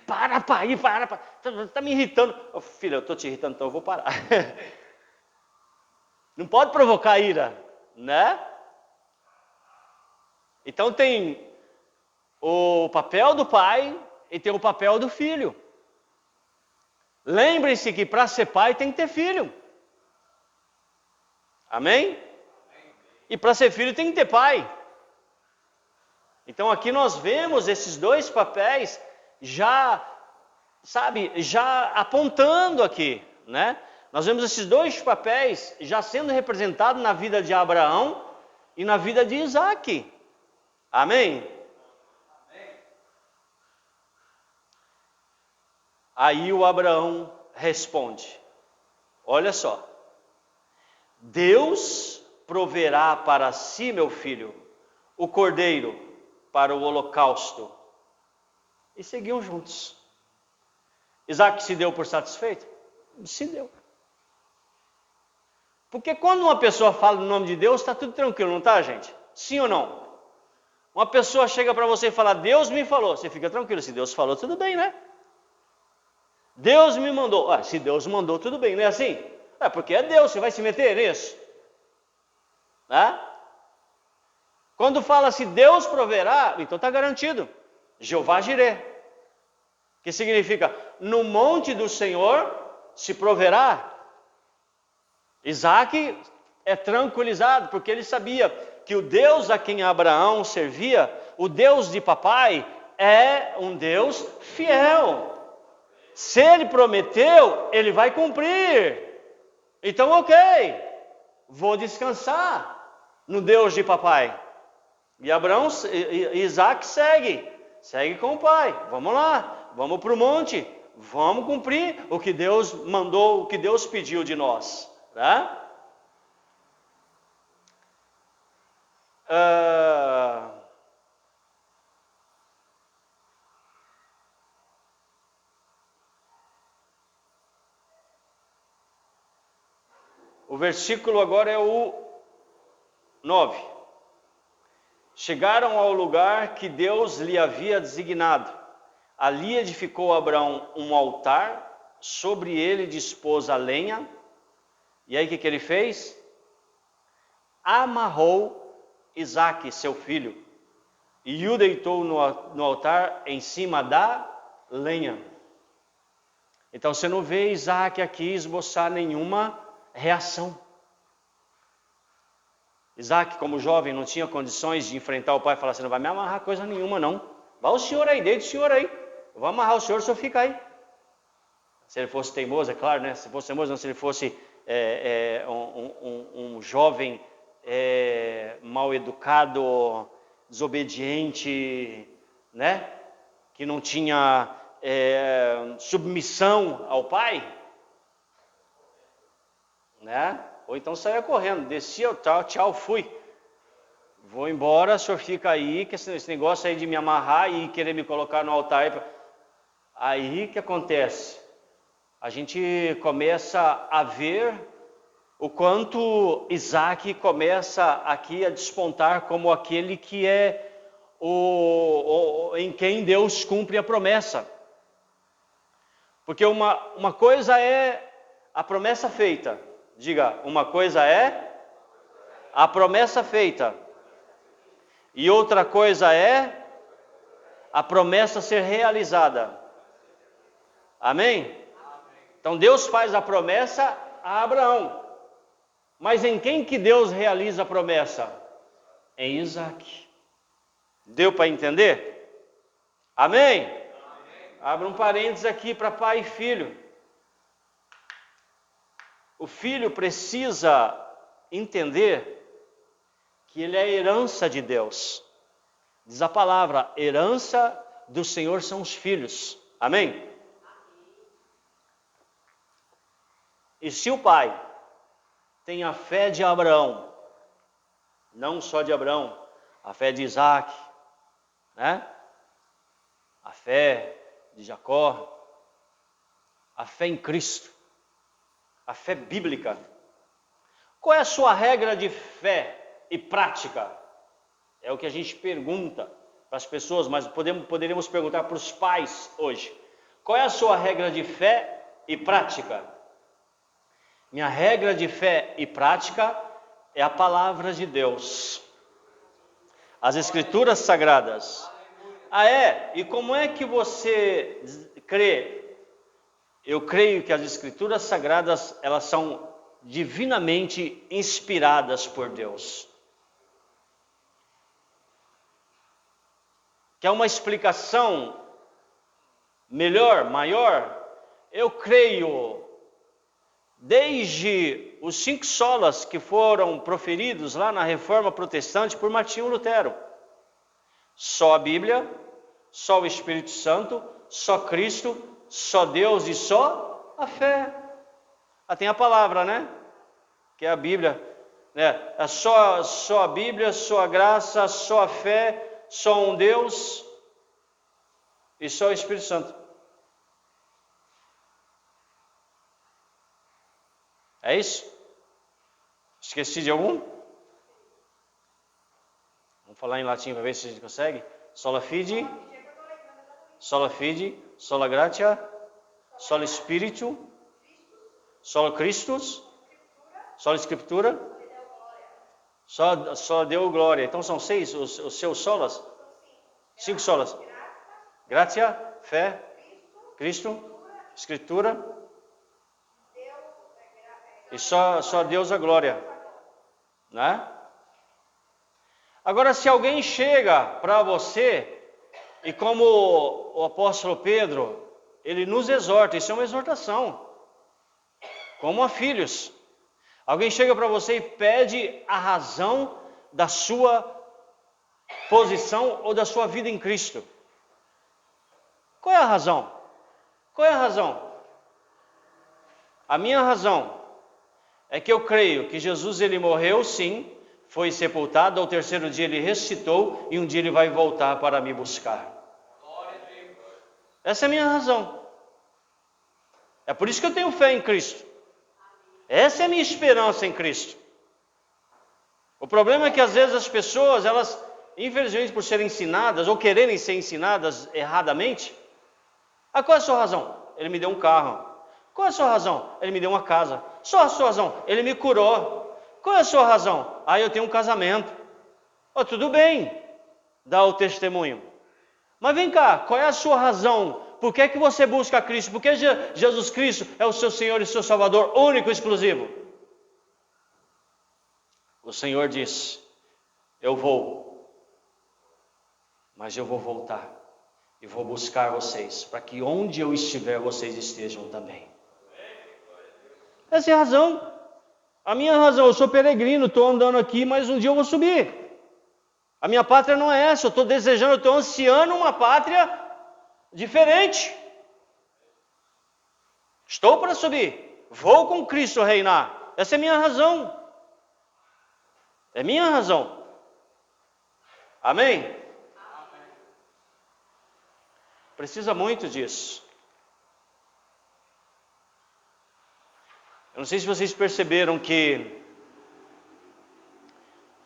para, pai, para. Tá me irritando. Oh, filho, eu estou te irritando, então eu vou parar. Não pode provocar ira, né? Então tem o papel do pai e tem o papel do filho. Lembrem-se que para ser pai tem que ter filho. Amém? E para ser filho tem que ter pai. Então aqui nós vemos esses dois papéis já apontando aqui, né? Nós vemos esses dois papéis já sendo representados na vida de Abraão e na vida de Isaac. Amém? Aí o Abraão responde, olha só, Deus proverá para si, meu filho, o cordeiro para o holocausto. E seguiam juntos. Isaac se deu por satisfeito? Se deu. Porque quando uma pessoa fala no nome de Deus, está tudo tranquilo, não está, gente? Sim ou não? Uma pessoa chega para você e fala, Deus me falou. Você fica tranquilo, se Deus falou, tudo bem, né? Deus me mandou. Se Deus mandou, tudo bem, não é assim? Porque é Deus, você vai se meter nisso? Né? Quando fala se Deus proverá, então está garantido. Jeová Jireh. Que significa, no monte do Senhor se proverá. Isaac é tranquilizado, porque ele sabia que o Deus a quem Abraão servia, o Deus de papai, é um Deus fiel. Se ele prometeu, ele vai cumprir. Então, ok, vou descansar no Deus de papai. E Isaac segue com o pai. Vamos lá, vamos para o monte, vamos cumprir o que Deus mandou, o que Deus pediu de nós. Tá? O versículo agora é o 9. Chegaram ao lugar que Deus lhe havia designado. Ali edificou Abraão um altar, sobre ele dispôs a lenha. E aí o que ele fez? Amarrou Isaque, seu filho, e o deitou no altar em cima da lenha. Então você não vê Isaque aqui esboçar nenhuma reação. Isaac, como jovem, não tinha condições de enfrentar o pai e falar assim, não vai me amarrar coisa nenhuma não. Vai o senhor aí, deita o senhor aí. Eu vou amarrar o senhor fica aí. Se ele fosse teimoso, é claro, né? Se fosse teimoso, não, se ele fosse um jovem mal educado, desobediente, né? Que não tinha submissão ao pai, né? Ou então saia correndo, descia, tchau, fui. Vou embora, o senhor fica aí, que esse negócio aí de me amarrar e querer me colocar no altar. Aí que acontece? A gente começa a ver o quanto Isaac começa aqui a despontar como aquele que é em quem Deus cumpre a promessa. Porque uma coisa é a promessa feita. Diga, uma coisa é a promessa feita. E outra coisa é a promessa ser realizada. Amém? Então Deus faz a promessa a Abraão. Mas em quem que Deus realiza a promessa? Em Isaac. Deu para entender? Amém? Abra um parênteses aqui para pai e filho. O filho precisa entender que ele é a herança de Deus. Diz a palavra, herança do Senhor são os filhos. Amém? E se o pai tem a fé de Abraão, não só de Abraão, a fé de Isaac, né? A fé de Jacó, a fé em Cristo, a fé bíblica. Qual é a sua regra de fé e prática? É o que a gente pergunta para as pessoas, mas poderíamos perguntar para os pais hoje. Qual é a sua regra de fé e prática? Minha regra de fé e prática é a palavra de Deus, as Escrituras Sagradas. E como é que você crê? Eu creio que as Escrituras Sagradas, elas são divinamente inspiradas por Deus. Quer uma explicação melhor, maior? Eu creio, desde os 5 solas que foram proferidos lá na Reforma Protestante por Martinho Lutero. Só a Bíblia, só o Espírito Santo, só Cristo, só Deus e só a fé. Tem a palavra, né? Que é a Bíblia. É só a Bíblia, só a graça, só a fé, só um Deus e só o Espírito Santo. É isso? Esqueci de algum? Vamos falar em latim para ver se a gente consegue. Sola fide, sola gratia, sola Spiritu, sola Christus, sola Scriptura, só deu glória. Então são 6 os seus solas? 5 solas. Gratia, fé, Cristo, Escritura e só Deus a glória, né? Agora, se alguém chega para você, e como o apóstolo Pedro, ele nos exorta, isso é uma exortação, como a filhos. Alguém chega para você e pede a razão da sua posição ou da sua vida em Cristo. Qual é a razão? Qual é a razão? A minha razão é que eu creio que Jesus, ele morreu sim, foi sepultado, ao terceiro dia ele ressuscitou e um dia ele vai voltar para me buscar. Essa é a minha razão. É por isso que eu tenho fé em Cristo. Essa é a minha esperança em Cristo. O problema é que às vezes as pessoas, elas, infelizmente por serem ensinadas ou quererem ser ensinadas erradamente, qual é a sua razão? Ele me deu um carro. Qual é a sua razão? Ele me deu uma casa. Só a sua razão? Ele me curou. Qual é a sua razão? Eu tenho um casamento. Tudo bem, dá o testemunho. Mas vem cá, qual é a sua razão? Por que é que você busca Cristo? Por que Jesus Cristo é o seu Senhor e seu Salvador único e exclusivo? O Senhor diz: eu vou, mas eu vou voltar e vou buscar vocês, para que onde eu estiver, vocês estejam também. Essa é a razão. A minha razão, eu sou peregrino, estou andando aqui, mas um dia eu vou subir. A minha pátria não é essa, eu estou desejando, eu estou ansiando uma pátria diferente. Estou para subir, vou com Cristo reinar. Essa é a minha razão. É minha razão. Amém? Precisa muito disso. Eu não sei se vocês perceberam que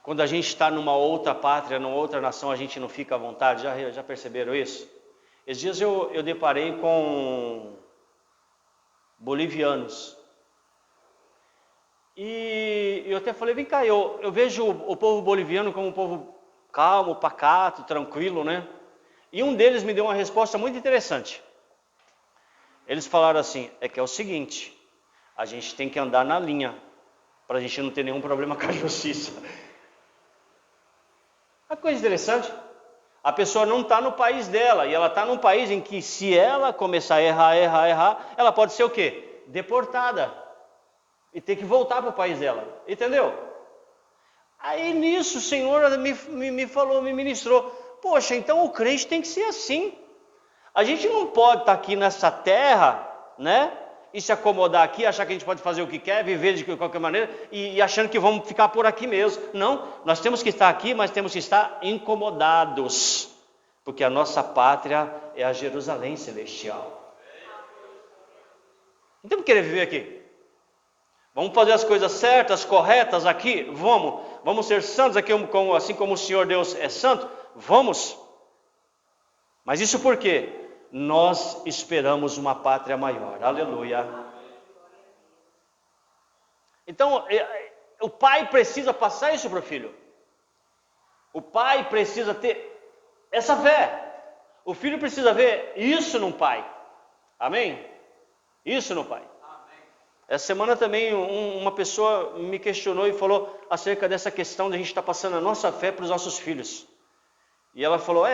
quando a gente está numa outra pátria, numa outra nação, a gente não fica à vontade. Já perceberam isso? Esses dias eu deparei com bolivianos. E eu até falei, vem cá, eu vejo o povo boliviano como um povo calmo, pacato, tranquilo, né? E um deles me deu uma resposta muito interessante. Eles falaram assim, que é o seguinte, a gente tem que andar na linha, para a gente não ter nenhum problema com a justiça. Uma coisa interessante, a pessoa não está no país dela, e ela está num país em que se ela começar a errar, ela pode ser o quê? Deportada, e ter que voltar para o país dela, entendeu? Aí nisso o Senhor me falou, me ministrou, poxa, então o crente tem que ser assim. A gente não pode estar aqui nessa terra, né? E se acomodar aqui, achar que a gente pode fazer o que quer, viver de qualquer maneira, e achando que vamos ficar por aqui mesmo. Não, nós temos que estar aqui, mas temos que estar incomodados, porque a nossa pátria é a Jerusalém celestial. Não temos que querer viver aqui. Vamos fazer as coisas certas, corretas aqui? Vamos ser santos aqui, assim como o Senhor Deus é santo? Vamos. Mas isso por quê? nós esperamos uma pátria maior. Aleluia. Então, o pai precisa passar isso para o filho. O pai precisa ter essa fé. O filho precisa ver isso no pai. Amém? Isso no pai. Essa semana também uma pessoa me questionou e falou acerca dessa questão de a gente estar passando a nossa fé para os nossos filhos. E ela falou,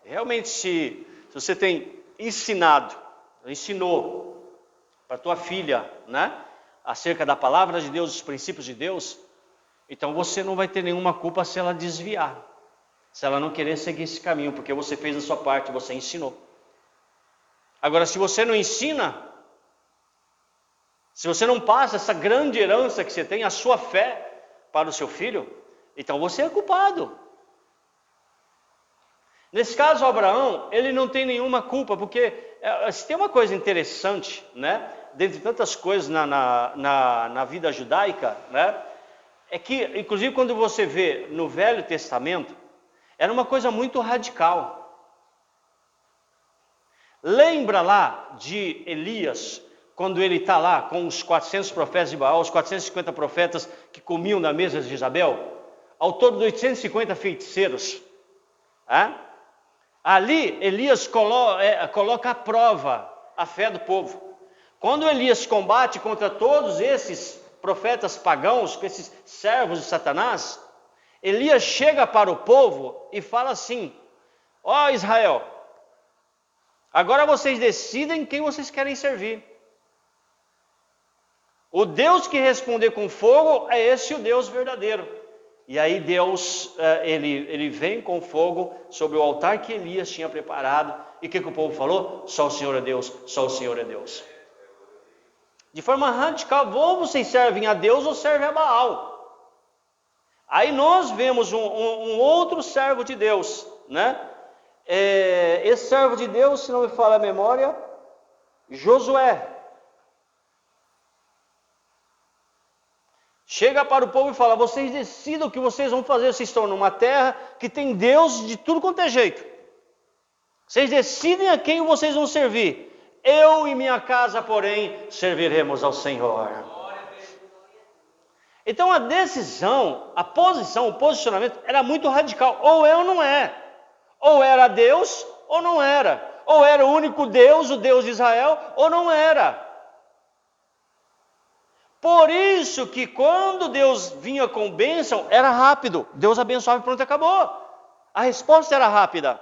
realmente se você tem ensinou para tua filha, né, acerca da palavra de Deus, dos princípios de Deus, então você não vai ter nenhuma culpa se ela desviar, se ela não querer seguir esse caminho, porque você fez a sua parte, você ensinou. Agora, se você não ensina, se você não passa essa grande herança que você tem, a sua fé para o seu filho, então você é culpado. Nesse caso, Abraão, ele não tem nenhuma culpa, porque se tem uma coisa interessante, né, dentre tantas coisas na vida judaica, né, é que, inclusive, quando você vê no Velho Testamento, era uma coisa muito radical. Lembra lá de Elias, quando ele está lá com os 400 profetas de Baal, os 450 profetas que comiam na mesa de Jezabel, ao todo de 850 feiticeiros. Ali Elias coloca à prova a fé do povo. Quando Elias combate contra todos esses profetas pagãos, com esses servos de Satanás, Elias chega para o povo e fala assim: ó Israel, agora vocês decidem quem vocês querem servir. O Deus que responder com fogo é esse o Deus verdadeiro. E aí Deus, ele vem com fogo sobre o altar que Elias tinha preparado. E o que o povo falou? Só o Senhor é Deus, só o Senhor é Deus. De forma radical, ou vocês servem a Deus ou servem a Baal. Aí nós vemos um outro servo de Deus, né? Esse servo de Deus, se não me falha a memória, Josué. Chega para o povo e fala: vocês decidam o que vocês vão fazer. Vocês estão numa terra que tem Deus de tudo quanto é jeito. Vocês decidem a quem vocês vão servir. Eu e minha casa, porém, serviremos ao Senhor. Então a decisão, a posição, o posicionamento era muito radical. Ou é ou não é. Ou era Deus ou não era. Ou era o único Deus, o Deus de Israel, ou não era. Por isso que quando Deus vinha com bênção, era rápido. Deus abençoava e pronto, acabou. A resposta era rápida.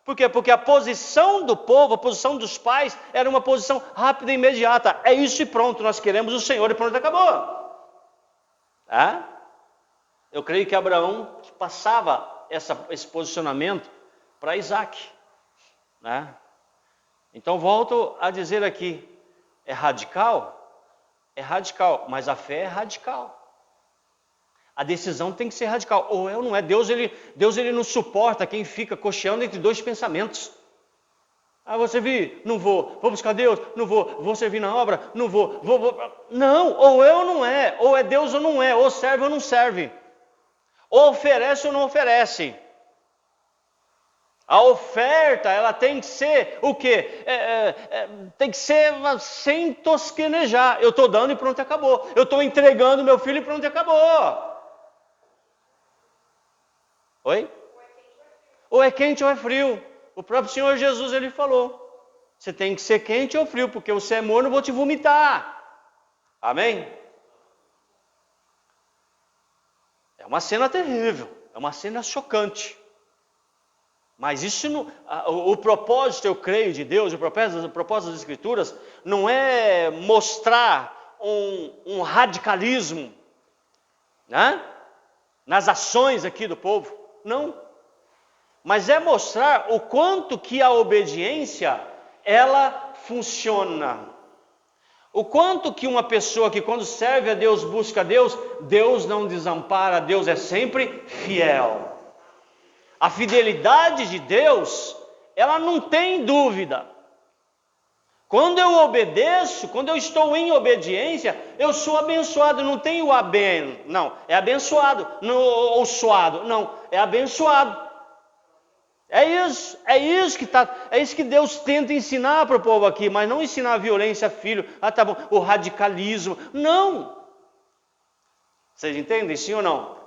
Por quê? Porque a posição do povo, a posição dos pais, era uma posição rápida e imediata. É isso e pronto, nós queremos o Senhor e pronto, acabou. Eu creio que Abraão passava esse posicionamento para Isaac. Então volto a dizer aqui, é radical? É radical, mas a fé é radical. A decisão tem que ser radical. Ou é ou não é. Deus ele não suporta quem fica cocheando entre dois pensamentos. Vou servir? Não vou. Vou buscar Deus? Não vou. Vou servir na obra? Não vou. Não, ou é ou não é. Ou é Deus ou não é. Ou serve ou não serve. Ou oferece ou não oferece. A oferta, ela tem que ser o quê? Tem que ser sem tosquenejar. Eu estou dando e pronto, acabou. Eu estou entregando meu filho e pronto, acabou. Oi? Ou é quente ou é frio. O próprio Senhor Jesus, ele falou. Você tem que ser quente ou frio, porque você é morno, eu vou te vomitar. Amém? É uma cena terrível. É uma cena chocante. Mas isso o propósito, eu creio, de Deus, o propósito das Escrituras, não é mostrar um radicalismo, né, nas ações aqui do povo, não. Mas é mostrar o quanto que a obediência, ela funciona. O quanto que uma pessoa que quando serve a Deus, busca a Deus, Deus não desampara, Deus é sempre fiel. A fidelidade de Deus, ela não tem dúvida. Quando eu obedeço, quando eu estou em obediência, eu sou abençoado. Não tem o aben, não, é abençoado. Ou suado, não, é abençoado. É isso que Deus tenta ensinar para o povo aqui, mas não ensinar a violência, filho, tá bom, o radicalismo, não. Vocês entendem, sim ou não?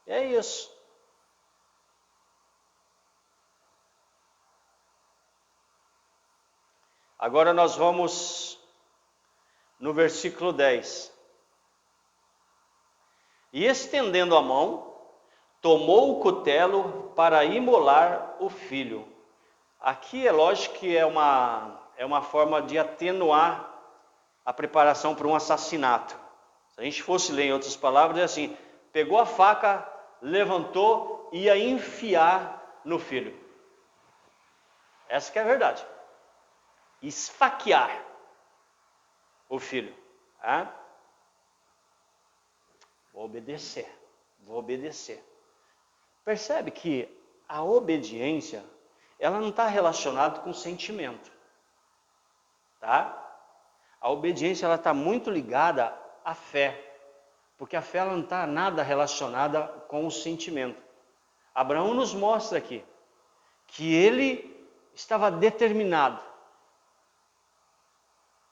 É isso. Agora nós vamos no versículo 10. E estendendo a mão, tomou o cutelo para imolar o filho. Aqui é lógico que é uma forma de atenuar a preparação para um assassinato. Se a gente fosse ler em outras palavras, é assim: pegou a faca, levantou e ia enfiar no filho. Essa que é a verdade. Esfaquear o filho. Vou obedecer. Percebe que a obediência, ela não está relacionada com sentimento, tá? A obediência, ela está muito ligada à fé, porque a fé, ela não está nada relacionada com o sentimento. Abraão nos mostra aqui que ele estava determinado.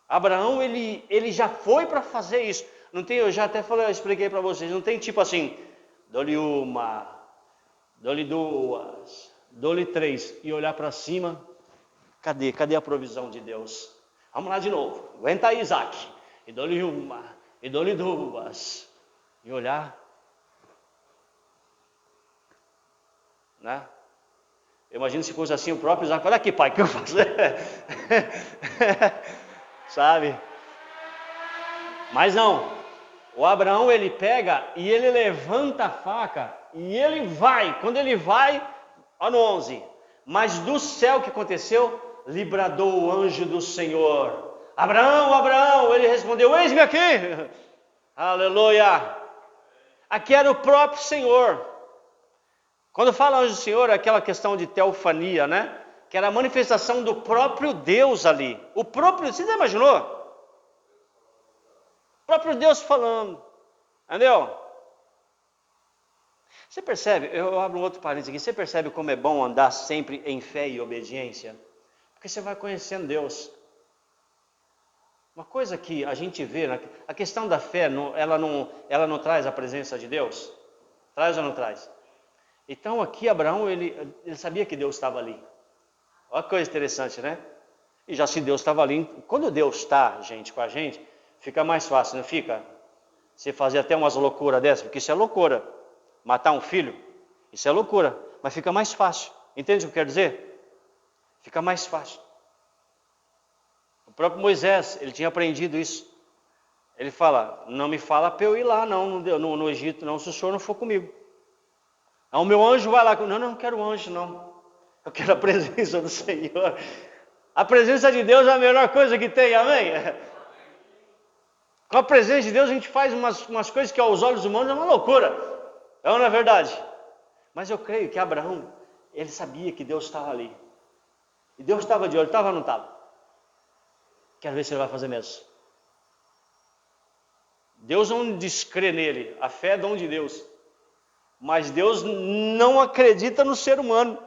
Abraão, ele já foi para fazer isso. Não tem, eu já até falei, eu expliquei para vocês, não tem tipo assim, dou-lhe uma, dou-lhe duas, dou-lhe três, e olhar para cima, cadê a provisão de Deus? Vamos lá de novo, aguenta aí, Isaac, e dou-lhe uma, e dou-lhe duas, e olhar, né? Eu imagino se fosse assim, o próprio Isaac, olha aqui, pai, o que eu faço? Sabe? Mas não, o Abraão, ele pega e ele levanta a faca e ele vai. Quando ele vai, ó no 11, mas do céu, o que aconteceu? Lhe bradou o anjo do Senhor: Abraão, Abraão. Ele respondeu: eis-me aqui. Aleluia. Aqui era o próprio Senhor. Quando fala anjo do Senhor, é aquela questão de teofania, né? Que era a manifestação do próprio Deus ali. O próprio, você já imaginou? O próprio Deus falando. Entendeu? Você percebe, eu abro um outro parênteses aqui, você percebe como é bom andar sempre em fé e obediência? Porque você vai conhecendo Deus. Uma coisa que a gente vê, a questão da fé, ela não traz a presença de Deus? Traz ou não traz? Então aqui Abraão, ele sabia que Deus estava ali. Olha que coisa interessante, né? E já se Deus estava ali, quando Deus está, gente, com a gente, fica mais fácil, não fica? Você fazer até umas loucuras dessas, porque isso é loucura. Matar um filho, isso é loucura, mas fica mais fácil. Entende o que eu quero dizer? Fica mais fácil. O próprio Moisés, ele tinha aprendido isso. Ele fala: não me fala para eu ir lá no Egito, não, se o senhor não for comigo. Não, o meu anjo vai lá. Não quero anjo, não. Eu quero a presença do Senhor. A presença de Deus é a melhor coisa que tem, amém? Com a presença de Deus a gente faz umas coisas que aos olhos humanos é uma loucura. É ou não é verdade? Mas eu creio que Abraão, ele sabia que Deus estava ali. E Deus estava de olho, estava ou não estava? Quero ver se ele vai fazer mesmo. Deus não descrê nele, a fé é dom de Deus. Mas Deus não acredita no ser humano.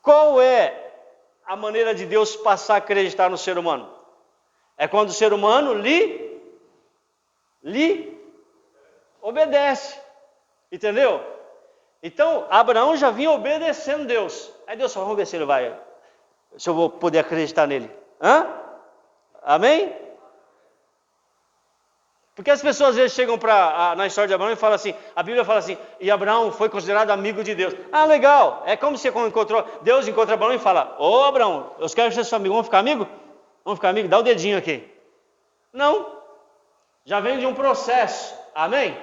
Qual é a maneira de Deus passar a acreditar no ser humano? É quando o ser humano lhe obedece. Entendeu? Então, Abraão já vinha obedecendo Deus. Aí Deus falou: vamos ver se ele vai, se eu vou poder acreditar nele. Amém? Porque as pessoas às vezes chegam na história de Abraão e falam assim, a Bíblia fala assim, e Abraão foi considerado amigo de Deus. Legal, é como se Deus encontra Abraão e fala: ô Abraão, eu quero ser seu amigo, vamos ficar amigo? Vamos ficar amigo? Dá o dedinho aqui. Não, já vem de um processo, amém?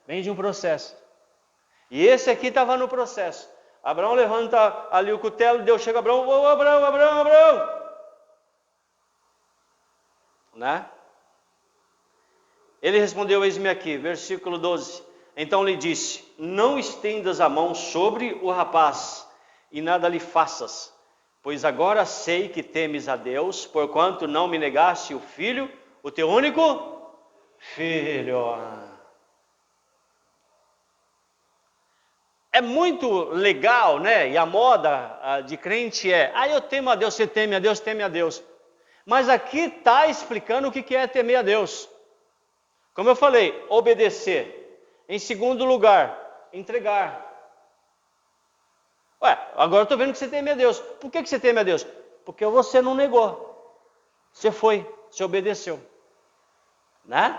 Vem de um processo. E esse aqui estava no processo. Abraão levanta ali o cutelo, Deus chega a Abraão: ô Abraão. Né? Ele respondeu: eis-me aqui, versículo 12. Então lhe disse: não estendas a mão sobre o rapaz, e nada lhe faças, pois agora sei que temes a Deus, porquanto não me negaste o filho, o teu único filho. É muito legal, né? E a moda de crente é, eu temo a Deus, você teme a Deus, teme a Deus. Mas aqui está explicando o que é temer a Deus. Como eu falei, obedecer. Em segundo lugar, entregar. Agora eu estou vendo que você teme a Deus. Por que você teme a Deus? Porque você não negou. Você foi, você obedeceu. Né?